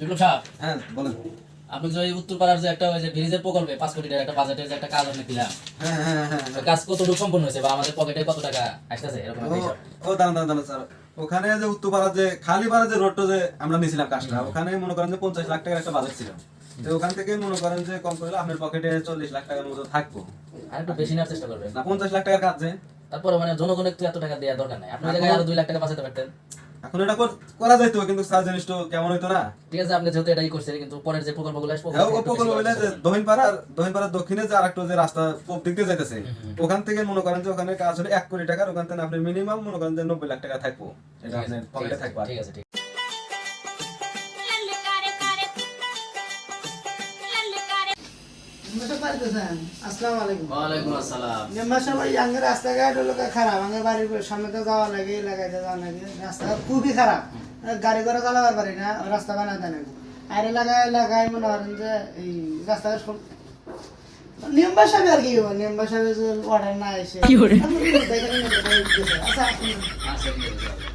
বিপ্লব সাহেব, হ্যাঁ বলেন। আপনি যে ওই উত্তরপাড়ার যে একটা ওই যে ব্রিজের প্রকল্পে 5 কোটি টাকার একটা বাজেটের যে একটা কাজ আপনি দিলাম, হ্যাঁ হ্যাঁ হ্যাঁ ওই কাজ কতটুকু সম্পন্ন হয়েছে বা আমাদের পকেটে কত টাকা আসতেছে এরকম একটা হিসাব? ও দাঁড়ান স্যার, ওখানে যে উত্তরপাড়া যে খালিপাড়া যে রোডটা যে আমরা নিয়েছিলাম কাজটা, ওখানে মনে করেন যে 50 লাখ টাকার একটা বাজেট ছিল। তো ওখান থেকে মনে করেন যে কম করে আপনার পকেটে 40 লাখ টাকার মতো থাকবো। আর একটু বেশি নেওয়ার চেষ্টা করবেন। না 50 লাখ টাকার কাজ যে, তারপরে মানে জনগণের তো এত টাকা দেওয়ার দরকার নাই, আপনার জায়গায় আরো 2 লাখ টাকা বাঁচাতে পারতেন। এখন এটা করা যাইতো, কিন্তু স্যার জিনিসটা কেমন হইতো না। ঠিক আছে, আপনি যেহেতু এটাই করছেন, কিন্তু পরের যে প্রকল্পগুলো আসবে হ্যাঁ, ও প্রকল্প বলে যে দহিনপাড়ার দক্ষিণে যে আরেকটা যে রাস্তা পূব দিক দিয়ে যাইতেছে, ওখান থেকে মনে করেন যে ওখানে কাজ হলে 1 কোটি টাকার, ওখান থেকে আপনি মিনিমাম মনে করেন যে 90 লাখ টাকা থাকবো, এটা আপনার পকেটে থাকবো। ঠিক আছে, ঠিক আসসালামু আলাইকুম। ওয়ালাইকুম আসসালাম। মেম্বার সাহেব, এই আঙ্গের রাস্তাঘাট হলো খারাপ, আঙ্গের বাড়ির সামনে তো যাওয়া লাগে, এলাকায় যাওয়া লাগে, রাস্তাঘাট খুবই খারাপ, গাড়ি ঘোড়া চালাবার পারি না, রাস্তা বানাতে নাকি আর এলাকায় মনে করেন যে এই রাস্তাঘাট মেম্বার সাহেব আর কি মেম্বার সাহেবের অর্ডার না এসে আচ্ছা আচ্ছা, ঠিক আছে।